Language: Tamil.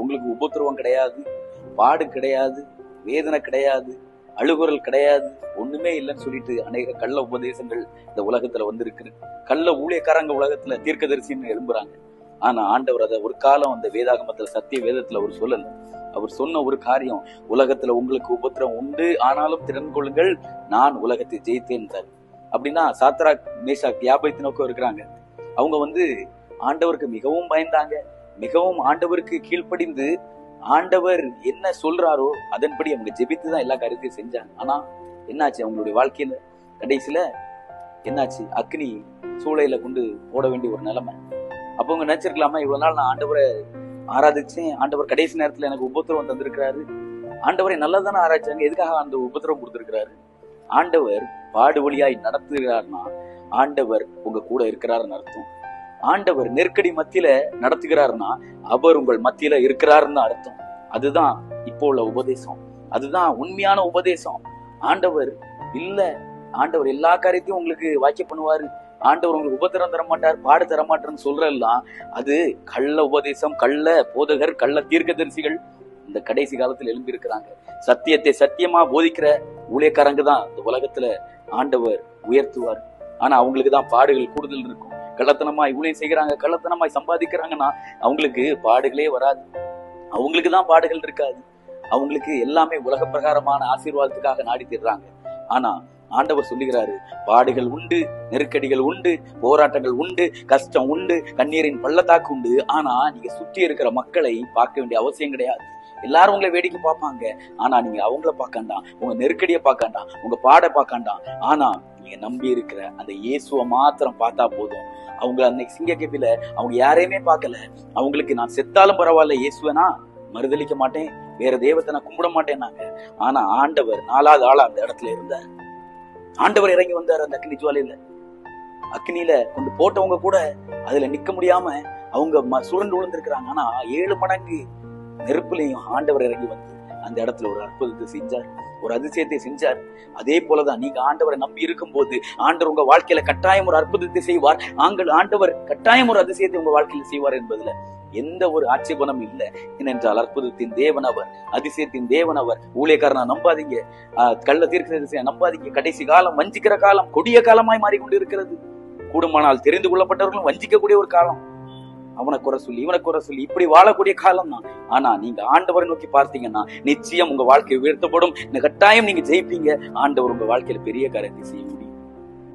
உங்களுக்கு உபத்திரவம் கிடையாது, பாடு கிடையாது, வேதனை கிடையாது, அழுகுறல் கிடையாது, ஒண்ணுமே இல்லைன்னு சொல்லிட்டு அநேக கள்ள உபதேசங்கள் இந்த உலகத்துல வந்திருக்கு. கள்ள ஊழியக்காரங்க உலகத்துல தீர்க்கதரிசின்னு எழும்புறாங்க. ஆனா ஆண்டவர் அதை ஒரு காலம் அந்த வேதாகமத்துல சத்திய வேதத்துல அவர் சொல்லல. அவர் சொன்ன ஒரு காரியம், உலகத்துல உங்களுக்கு உபத்திரம் உண்டு, ஆனாலும் திறன் கொள்ளுங்கள், நான் உலகத்தை ஜெயித்தேன். அப்படின்னா சாத்ராக் மேஷாக் யாபேத்நேகோ இருக்கிறாங்க. அவங்க ஆண்டவருக்கு மிகவும் பயந்தாங்க, மிகவும் ஆண்டவருக்கு கீழ்ப்படிந்து ஆண்டவர் என்ன சொல்றாரோ அதன்படி அவங்க ஜெபித்துதான் எல்லா காரியத்தையும் செஞ்சாங்க. ஆனா என்னாச்சு அவங்களுடைய வாழ்க்கையில? கடைசியில என்னாச்சு? அக்னி சூளையில கொண்டு போட வேண்டிய ஒரு நிலைமை. அப்ப அவங்க நினைச்சிருக்கலாமா, இவ்வளவு நாள் நான் ஆண்டவரை ஆராதிச்சேன், ஆண்டவர் கடைசி நேரத்துல எனக்கு உபத்திரவம் தந்திருக்கிறாரு, ஆண்டவரை நல்லதானே ஆராய்ச்சாங்க, எதுக்காக அந்த உபத்திரவம் கொடுத்திருக்கிறாரு? ஆண்டவர் பாடு வழியாய் நடத்துகிறார்னா ஆண்டவர் உங்க கூட இருக்கிறாருன்னு அர்த்தம். ஆண்டவர் நெருக்கடி மத்தியில நடத்துகிறாருன்னா அவர் உங்கள் மத்தியில இருக்கிறாருன்னு அர்த்தம். அதுதான் இப்போ உள்ள உபதேசம், அதுதான் உண்மையான உபதேசம். ஆண்டவர் ஆண்டவர் எல்லா காரியத்தையும் உங்களுக்கு வாக்கிய பண்ணுவாரு, ஆண்டவர் உங்களுக்கு உபத்திரம் தர மாட்டார், பாடு தர மாட்டார்னு சொல்றதெல்லாம் அது கள்ள உபதேசம், கள்ள போதகர், கள்ள தீர்க்கதரிசிகள் இந்த கடைசி காலத்துல எழும்பி இருக்கிறாங்க. சத்தியத்தை சத்தியமா போதிக்கிற ஊழியக்காரங்க தான் இந்த உலகத்துல ஆண்டவர் உயர்த்துவார். ஆனா அவங்களுக்கு தான் பாடுகள் கூடுதல் இருக்கும். கள்ளத்தனமாய் ஊழியம் செய்கிறாங்க, கள்ளத்தனமாய் சம்பாதிக்கிறாங்கன்னா அவங்களுக்கு பாடுகளே வராது, அவங்களுக்கு தான் பாடுகள் இருக்காது. அவங்களுக்கு எல்லாமே உலக பிரகாரமான ஆசீர்வாதத்துக்காக நாடி தர்றாங்க. ஆனா ஆண்டவர் சொல்லுகிறாரு, பாடுகள் உண்டு, நெருக்கடிகள் உண்டு, போராட்டங்கள் உண்டு, கஷ்டம் உண்டு, கண்ணீரின் பள்ளத்தாக்கு உண்டு. ஆனா நீங்க சுற்றி இருக்கிற மக்களை பார்க்க வேண்டிய அவசியம் கிடையாது. எல்லாரும் உங்களை வேடிக்கை பார்ப்பாங்க, ஆனா நீங்க அவங்கள பார்க்கண்டாம், உங்க நெருக்கடியை பார்க்கண்டாம், உங்க பாட பார்க்கண்டாம். ஆனா நீங்க நம்பி இருக்கிற அந்த இயேசுவை மாத்திரம் பார்த்தா போதும். அவங்க அன்னைக்கு சிங்கக்கேபில அவங்க யாரையுமே பார்க்கல. அவங்களுக்கு நான் செத்தாலும் பரவாயில்ல, இயேசுவனா மறுதளிக்க மாட்டேன், வேற தெய்வத்தை நான் கும்பிட மாட்டேன்னாங்க. ஆனா ஆண்டவர் 4வது ஆளா அந்த இடத்துல இருந்தார். ஆண்டவர் இறங்கி வந்தார் அந்த அக்னி ஜுவாலையில. அக்னியில கொண்டு போட்டவங்க கூட அதுல நிக்க முடியாம அவங்க சுரண்டு விழுந்திருக்கிறாங்க. ஆனா 7 மடங்கு நெருப்புலையும் ஆண்டவர் இறங்கி வந்து அந்த இடத்துல ஒரு அற்புதத்தை செஞ்சார், ஒரு அதிசயத்தை செஞ்சார். அதே போலதான் நீங்க ஆண்டவரை நம்பி இருக்கும் போது ஆண்டவர் உங்க வாழ்க்கையில கட்டாயம் ஒரு அற்புதத்தை செய்வார். ஆண்டவர் கட்டாயம் ஒரு அதிசயத்தை உங்க வாழ்க்கையில செய்வார் என்பதுல எந்த ஒரு ஆட்சேபனம் இல்லை. ஏனென்றால் அற்புதத்தின் தேவன் அவர், அதிசயத்தின் தேவன் அவர். ஊழியக்காரனா நம்பாதீங்க, கள்ள தீர்க்கதரிசியை நம்பாதீங்க. கடைசி காலம் வஞ்சிக்கிற காலம், கொடிய காலமாய் மாறிக்கொண்டு இருக்கிறது. கூடுமானால் தெரிந்து கொள்ளப்பட்டவர்களும் வஞ்சிக்கக்கூடிய ஒரு காலம். அவனை குறை சொல்லி இவனை குறை சொல்லி இப்படி வாழக்கூடிய காலம் தான். ஆனா நீங்க ஆண்டவரை நோக்கி பார்த்தீங்கன்னா நிச்சயம் உங்க வாழ்க்கை உயர்த்தப்படும். கட்டாயம் நீங்க ஜெயிப்பீங்க. ஆண்டவர் உங்க வாழ்க்கையில பெரிய காரியத்தை செய்யும்.